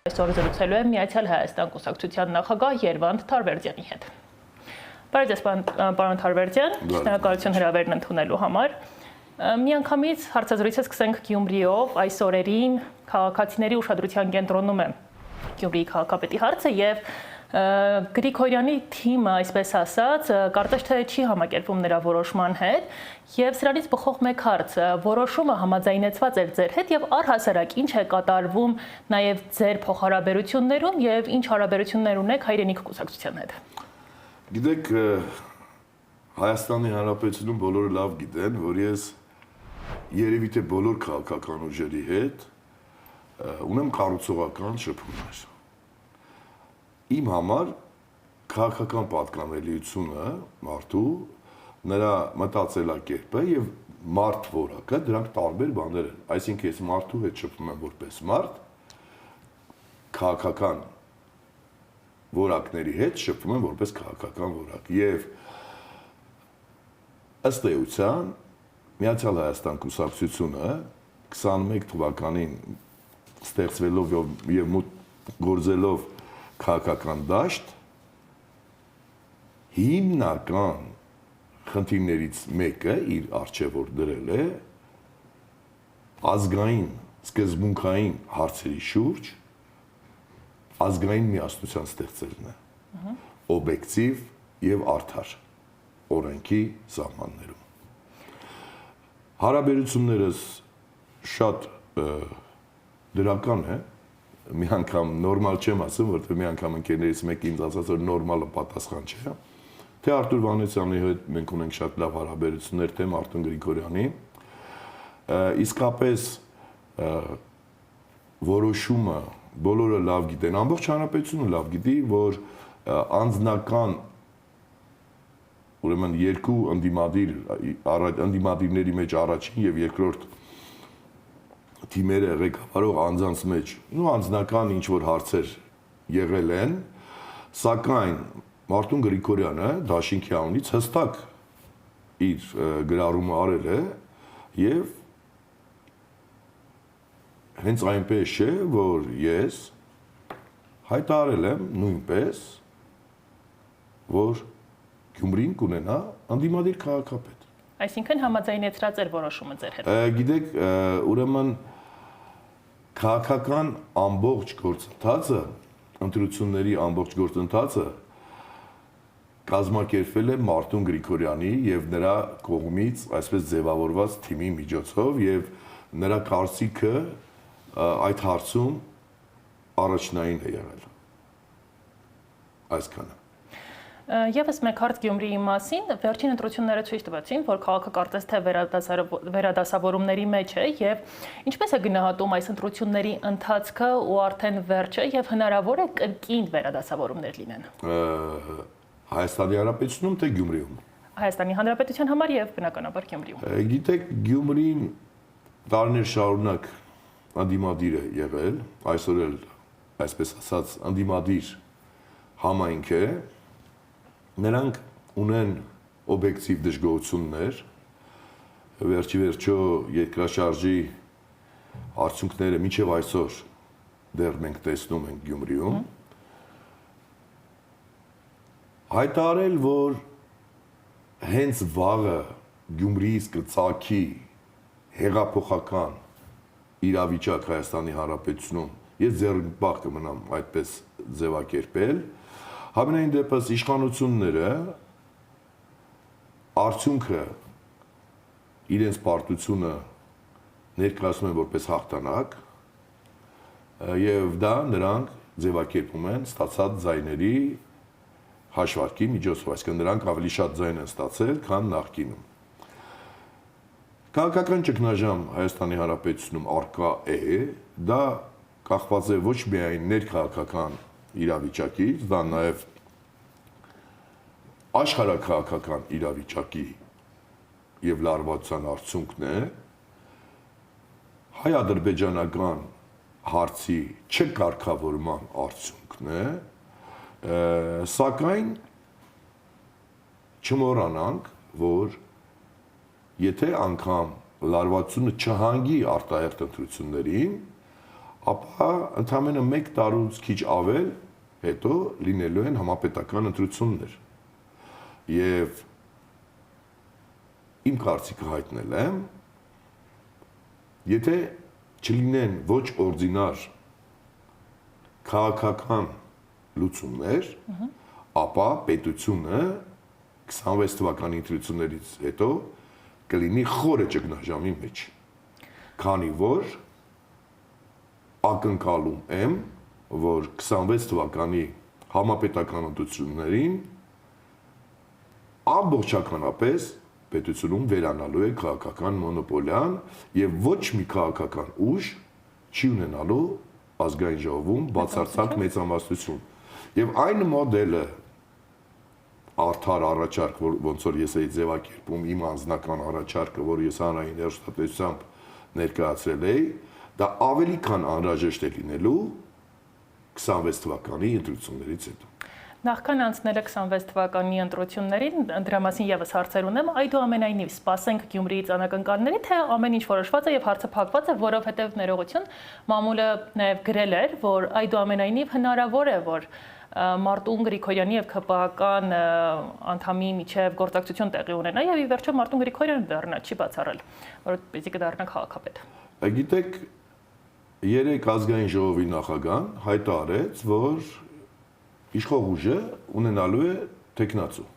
Այսօր զրուցելու եմ Միացյալ Հայաստան կուսակցության նախագահ Երվանդ Թարվերդյանի հետ։ Բարև ձեզ, պարոն Թարվերդյան, շնորհակալություն հրավերն ընդունելու համար։ Միանգամից հարցազրույցը սկսենք Գյումրիով, այս օրերին քաղաքացիների ուշադրության կենտրոնում է Գյումրիի քաղաքապետի հարցը եւ Գրիգորյանի թիմը, այսպես ասած, կարծես թե չի համակերպվում նրա որոշման հետ եւ սրանից բխող մեկ հարց, որոշումը համաձայնեցված էր ձեր հետ եւ առհասարակ ինչ է կատարվում նաեւ ձեր փոխհարաբերություններում եւ ինչ հարաբերություններ ունեք հայրենիք կուսակցության հետ։ Գիտեք, Հայաստանի Հանրապետությունում բոլորը լավ գիտեն, որ ես երևի թե բոլոր քաղաքական ուժերի հետ ունեմ կառուցողական շփումներ։ Իմ համար քաղաքական պատկանելիությունը մարդու, նրա մտածելակերպը եւ մարդ որակը դրանք տարբեր բաներ են։ Այսինքն ես մարդու հետ շփվում եմ որպես մարդ, քաղաքական որակների հետ շփվում եմ որպես քաղաքական որակ։ Եվ ըստ էության Միացյալ Հայաստան կուսակցությունը 21 թվականին ստեղծվելով եւ մուտք գործելով քաղաքական դաշտ հիմնական խնդիրներից մեկը իր արժևոր դրել է ազգային սկզբունքային հարցերի շուրջ ազգային միասնության ստեղծելն է օբյեկտիվ եւ արդար օրենքի սահմաններում հարաբերություններս շատ դրական է մի անգամ նորմալ չեմ ասում, որտեղ մի անգամ ընկերներից մեկը ինձ ասաց, որ նորմալը պատասխան չէ։ Թե Արտուր Վանեցյանի հետ մենք ունենք շատ լավ հարաբերություններ, թե Մարտուն Գրիգորյանի։ Իսկապես որոշումը բոլորը լավ գիտեն, ամբողջ հանրապետությունը լավ գիտի, որ անձնական ուրեմն երկու ընդդիմադիրների մեջ առաջին եւ երկրորդ թիմերը ղեկավարող անձանց մեջ անձնական ինչ-որ հարցեր եղել են, սակայն Մարտուն Գրիգորյանը դաշինքի անունից հստակ իր գրառումը արել է եւ հենց այնպես չէ, որ ես հայտարարել եմ նույնպես, որ Գյումրին կունենա ընդդիմադիր քաղաքապետ։ Այսինքն համաձայնեցրած էր որոշումը ձեր հետ։ Գիտեք, ուրեմն քաղաքական ամբողջ գործընթացը, ընտրությունների ամբողջ գործընթացը կազմակերպվել է Մարտուն Գրիգորյանի եւ նրա կողմից այսպես ձևավորված թիմի միջոցով եւ նրա կարծիքը այդ հարցում առաջնային է եղել։ Այսքանը։ Եվս մեկ հարց Գյումրիի մասին, վերջին ընտրությունները ցույց տվեցին, որ քաղաքը կարծես թե վերադասավորումների մեջ է եւ ինչպես է գնահատում այս ընտրությունների ընթացքը ու արդեն վերջը եւ հնարավոր է կրկին վերադասավորումներ լինեն։ Հայաստանի Հանրապետությունում թե Գյումրիում։ Հայաստանի Հանրապետության համար եւ բնականաբար Գյումրիում։ Գիտեք, Գյումրին տարիներ շարունակ ընդդիմադիր է եղել, այսօր էլ այսպես ասած ընդդիմադիր համայնք է։ Նրանք ունեն օբյեկտիվ դժգոհություններ, վերջի վերջո երկրաշարժի արդյունքները մինչև այսօր դեռ մենք տեսնում ենք Գյումրիում։ Հայտարարել, որ հենց վաղը Գյումրիից կծագի հեղափոխական իրավիճակ Հայաստանի Հանրապետությունում, ես ձեռնպահ կմնամ այդպես ձևակերպել, Համենայն դեպս իշխանությունները արդյունքը իրենց պարտությունը ներկայացնում են որպես հաղթանակ եւ դա նրանք ձևակերպում են ստացած ձայների հաշվարկի միջոցով, այսինքն նրանք ավելի շատ ձայն են ստացել, քան նախկինում։ Քաղաքական ճգնաժամ Հայաստանի Հանրապետությունում առկա է, դա կախված է ոչ միայն ներքաղաքական իրավիճակից, դա նաև աշխարհաքաղաքական իրավիճակի եւ լարվածության արդյունքն է, հայ-ադրբեջանական հարցի չկարգավորման արդյունքն է, սակայն չմոռանանք, որ եթե անգամ լարվածությունը չհանգի արտահերթ ընտրություններին, ապա ընդամենը 1 տարուց քիչ ավել հետո լինելու են համապետական ընտրություններ։ Եվ իմ կարծիքը հայտնել եմ, եթե չլինեն ոչ օրդինար քաղաքական լուծումներ, ապա պետությունը 26 թվականի ընտրություններից հետո կլինի խորը ճգնաժամի մեջ, քանի որ ակնկալում եմ, որ 26 թվականի համապետական ընտրություններին ամբողջականապես պետությունում վերանալու է քաղաքական մոնոպոլիան եւ ոչ մի քաղաքական ուժ չի ունենալու ազգային ժողովում բացարձակ մեծամասնություն։ Եվ այն մոդելը արդար առաջարկ, ոնց որ ես էի ձևակերպում իմ անձնական առաջարկը, որ ես հանրային հեռուստատեսությամբ ներկայացրել էի, դա ավելի քան անհրաժեշտ է լինելու 26 թվականի ընտրություններից հետո։ Նախքան անցնելը 26 թվականի ընտրություններին, դրա մասին եւս հարցեր ունեմ, այդուամենայնիվ սպասենք Գյումրիից անակնկալների, թե ամեն ինչ որոշված է եւ հարցը փակված է, որովհետեւ ներողություն, մամուլը նաեւ գրել էր, որ այդուամենայնիվ հնարավոր է, որ Մարտուն Գրիգորյանի եւ ԿՊԱ-կան անդամի միջև գործակցություն տեղի ունենա եւ ի վերջո Մարտուն Գրիգորյանը դառնա, չի բացառել, որ պիտի կդառնա քաղաքապետ։ Գիտեք, երեք ազգային ժողովի նախագահան հայտարարեց, որ իշխող ուժը ունենալու է տեխնացու։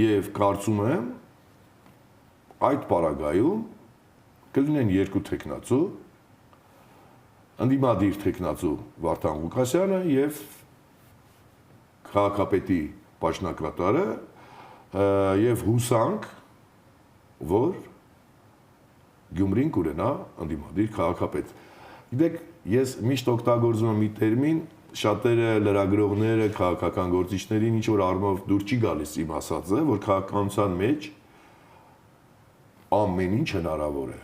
Եվ կարծում եմ այդ պարագայում կլինեն 2 տեխնացու, ընդդիմադիր տեխնացու Վարդան Ղուկասյանը եւ քաղաքապետի պաշտոնակատարը եւ հուսանք, որ Գյումրին կունենա ընդդիմադիր քաղաքապետ։ Գիտեք, ես միշտ օգտագործում եմ մի տերմին, շատերը լրագրողները, քաղաքական գործիչներին ինչ որ առումով դուր չի գալիս իմ ասածը, որ քաղաքականության մեջ ամեն ինչ հնարավոր է։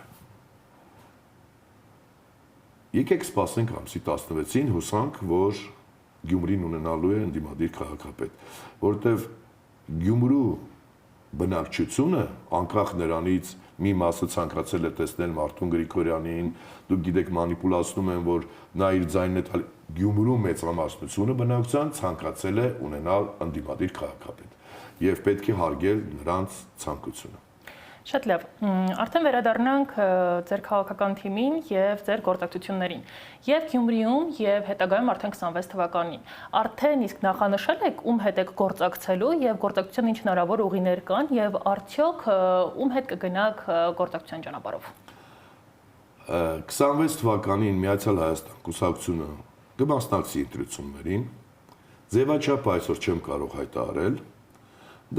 Եկեք սպասենք ամսի 16-ին, հուսանք, որ Գյումրին ունենալու է ընդդիմադիր քաղաքապետ, որովհետև Գյումրու բնակչությունը, անկախ նրանից մի մասը ցանկացել է տեսնել Մարտուն Գրիգորյանին, դուք գիտեք մանիպուլացնում են, որ նա իր ձայնն է տալի, Գյումրու մեծամասնությունը բնակչության ցանկացել է ունենալ ընդդիմադիր քաղաքապետ եւ պետք է հարգել նրանց ցանկությունը։ Շատ լավ, արդեն վերադառնանք ձեր քաղաքական թիմին եւ ձեր գործակցություններին։ Եվ Գյումրիում եւ հետագայում արդեն 26 թվականին։ Արդեն իսկ նախանշել եք ում հետ եք գործակցելու եւ գործակցության ինչ հնարավոր ուղիներ կան եւ արդյոք ում հետ կգնաք գործակցության ճանապարհով։ 26 թվականին Միացյալ Հայաստան կուսակցությունը կմասնակցի ընտրություններին։ Ձևաչափը այսօր չեմ կարող հայտարարել։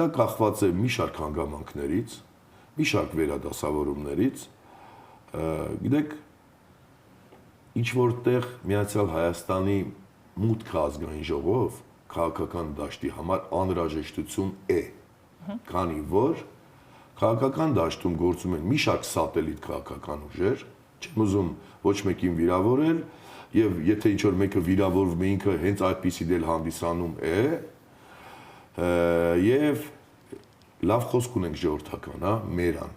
Դա կախված է մի շարք հանգամանքներից, մի շարք վերադասավորումներից, գիտեք, ինչ որտեղ Միացյալ Հայաստանի մուտքը ազգային ժողով քաղաքական դաշտի համար անհրաժեշտություն է, քանի որ քաղաքական դաշտում գործում են մի շարք սատելիտ քաղաքական ուժեր, չեմ ուզում ոչ մեկին վիրավորել, եւ եթե ինչ որ մեկը վիրավորվում է ինքը հենց այդպիսի դել հանդիսանում է, եւ լավ խոսք ունենք ժողովրդական, հա, մերան,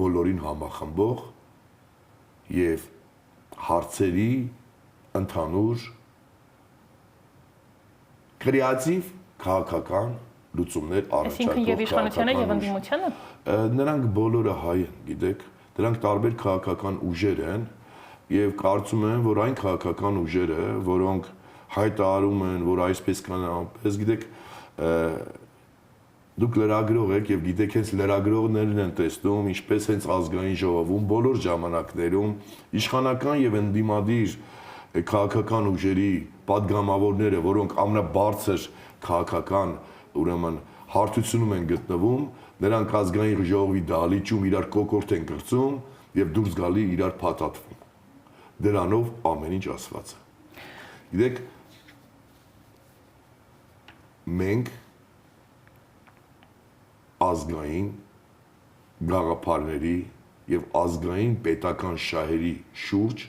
բոլորին համախմբող եւ հարցերի ընդհանուր կրեատիվ քաղաքական լուծումներ առաջարկող Այսինքն եւ իշխանությանը եւ ընդդիմությանը։ Նրանք բոլորը հայ են, գիտեք, դրանք տարբեր քաղաքական ուժեր են եւ կարծում եմ, որ այն քաղաքական ուժերը, որոնք հայտարարում են, որ այսպես կան, այնպես, գիտեք, դուք լրագրող եք եւ գիտեք հենց լրագրողներն են տեսնում ինչպես հենց ազգային ժողովում բոլոր ժամանակներում իշխանական եւ ընդդիմադիր քաղաքական ուժերի падգամավորները, որոնք ամենաբարձր քաղաքական ուրեմն հարթությունում են գտնվում, նրանք ազգային ժողովի դահլիճում իրար կոկորտ են կրծում եւ դուրս գալի իրար փաթաթվում։ Դրանով ամեն ինչ ասված է։ Գիտեք, մենք ազգային գաղափարների եւ ազգային պետական շահերի շուրջ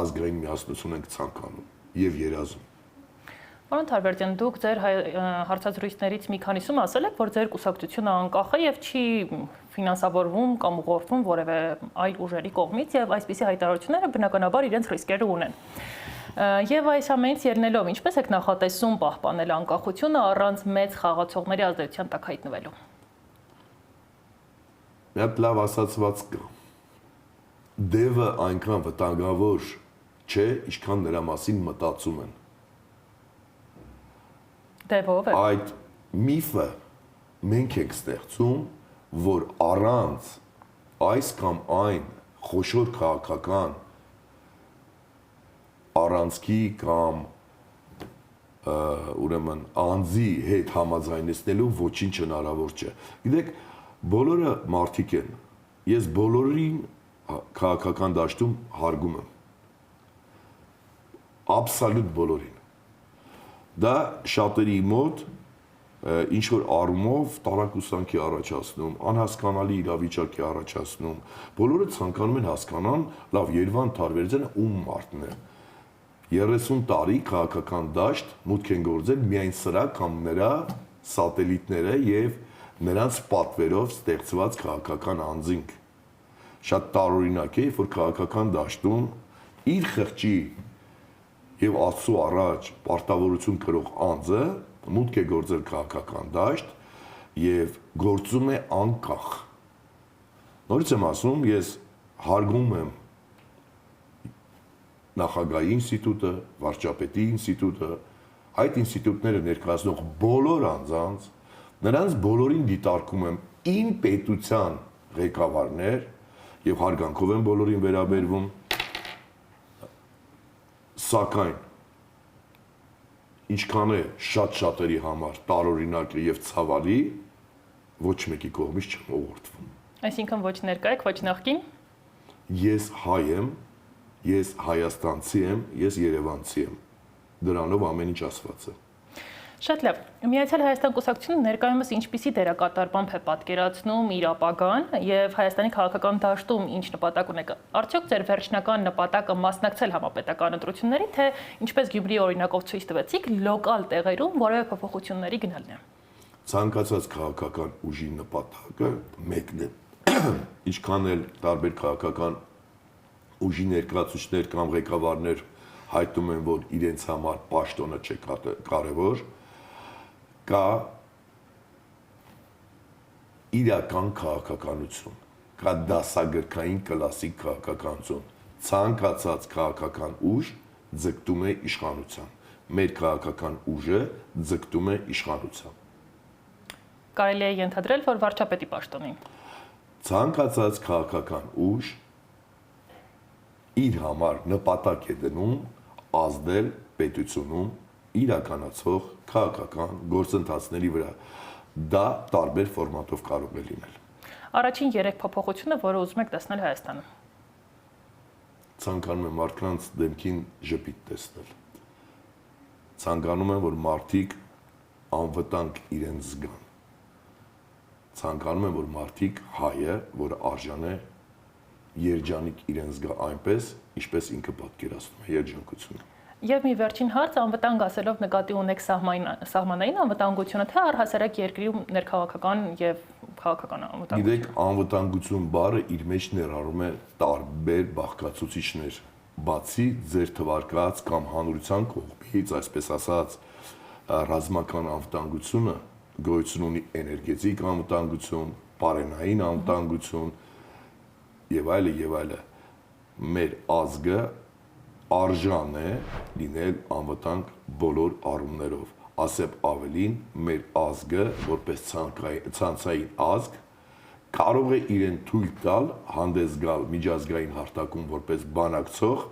ազգային միասնություն ենք ցանկանում եւ երազում։ Պարոն Թարվերդյան, դուք ձեր հարցազրույցներից մի քանիսում ասել եք, որ ձեր կուսակցությունը անկախ է եւ չի ֆինանսավորվում կամ ուղղորդվում որևէ այլ ուժերի կողմից եւ այսպիսի հայտարարությունները բնականաբար իրենց ռիսկերը ունեն։ Եվ այս ամենից ելնելով, ինչպես եք նախատեսում պահպանել անկախությունը առանց մեծ խաղացողների ազդեցության տակ հայտնվելու։ Մի հատ լավ ասացված կա։ Դևը այնքան վտանգավոր չէ, ինչքան նրա մասին մտածում են։ Դևով է։ Այդ միֆը մենք ենք ստեղծում, որ առանց այս կամ այն խոշոր քաղաքական առանցքի կամ ուրեմն անձի հետ համաձայնեցնելու ոչինչ հնարավոր չէ։ Գիտեք, բոլորը մարդիկ են։ Ես բոլորին քաղաքական դաշտում հարգում եմ։ Աբսոլյուտ բոլորին։ Դա շատերի մոտ ինչ որ առումով տարակուսանքի առաջացնում, անհասկանալի իրավիճակի առաջացնում։ Բոլորը ցանկանում են հասկանան, լավ, Երվանդ Թարվերդյանը ում մարդն է։ 30 տարի քաղաքական դաշտ մուտք են գործել միայն սրա կամ նրա սատելիտները եւ նրանց պատվերով ստեղծված քաղաքական անձինք։ Շատ տարօրինակ է, որ քաղաքական դաշտում իր խղճի եւ Աստծո առաջ պարտավորություն կրող անձը մուտք է գործել քաղաքական դաշտ եւ գործում է անկախ։ Նորից եմ ասում, ես հարգում եմ նախագահի ինստիտուտը, վարչապետի ինստիտուտը, այդ ինստիտուտները ներկայացնող բոլոր անձանց, նրանց բոլորին դիտարկում եմ իմ պետության ղեկավարներ եւ հարգանքով եմ բոլորին վերաբերվում, սակայն ինչքան է շատ-շատերի համար տարօրինակ եւ ցավալի, ոչ մեկի կողմից չեմ ուղղորդվում։ Այսինքն ոչ ներկա եք, ոչ նախկին։ Ես հայ եմ, ես հայաստանցի եմ, ես երևանցի եմ։ Դրանով ամեն ինչ ասված է։ Շատ լավ։ Միացյալ Հայաստան կուսակցությունը ներկայումս ինչպիսի դերակատարբամբ է պատկերացնում իր ապագան եւ Հայաստանի քաղաքական դաշտում ինչ նպատակ ունեք։ Արդյոք ձեր վերջնական նպատակը մասնակցել համապետական ընտրություններին, թե ինչպես Գյումրիի օրինակով ցույց տվեցիք, լոկալ տեղերում որևէ փոփոխությունների գնալն է։ Ցանկացած քաղաքական ուժի նպատակը մեկն է։ Ինչքան էլ տարբեր քաղաքական ուժի ներկայացուցիչներ կամ ղեկավարներ հայտնում են, որ իրենց համար պաշտոնը չէ կարևոր, կա իրական քաղաքականություն, կա դասագրքային կլասիկ քաղաքականություն, ցանկացած քաղաքական ուժ ձգտում է իշխանության, մեր քաղաքական ուժը ձգտում է իշխանության։ Կարելի է ենթադրել, որ վարչապետի պաշտոնին։ Ցանկացած քաղաքական ուժ իր համար նպատակ է դնում ազդել պետությունում իրականացող քաղաքական գործընթացների վրա։ Դա տարբեր ֆորմատով կարող է լինել։ Առաջին 3 փոփոխությունը, որը ուզում եք տեսնել Հայաստանում։ Ցանկանում եմ մարդկանց դեմքին ժպիտ տեսնել։ Ցանկանում եմ, որ մարդիկ անվտանգ իրենց զգան։ Ցանկանում եմ, որ մարդիկ հայը, որ արժան է երջանիկ իրեն զգա այնպես, ինչպես ինքը պատկերացնում է երջանկությունը։ Եվ մի վերջին հարց, անվտանգ ասելով նկատի ունեք սահմանային անվտանգությունը, թե առհասարակ երկրի ներքաղաքական եւ քաղաքական անվտանգություն։ Գիտեք, անվտանգություն բառը իր մեջ ներառում է տարբեր բաղկացուցիչներ, բացի ձեր թվարկած կամ հանրության կողմից, այսպես ասած, ռազմական անվտանգությունը գոյություն ունի էներգետիկ անվտանգություն, պարենային անվտանգություն եւ այլը եւ այլը։ Մեր ազգը արժան է լինել անվտանգ բոլոր առումներով։ Ասեմ ավելին, մեր ազգը որպես ցանցային ազգ կարող է իրեն թույլ տալ հանդես գալ միջազգային հարթակում որպես բանակցող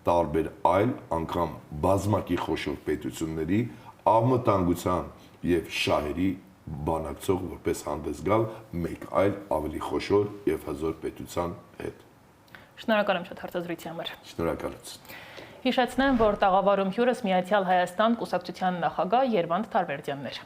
տարբեր այլ անգամ բազմակի խոշոր պետությունների անվտանգության եւ շահերի բանակցող որպես հանդես գալ մեկ այլ ավելի խոշոր եւ հզոր պետության հետ։ Շնորհակալ եմ շատ հարցազրույցի համար։ Շնորհակալություն։ Հիշեցնեմ, որ տաղավարում հյուրս Միացյալ Հայաստան կուսակցության նախագահ Երվանդ Թարվերդյանն էր։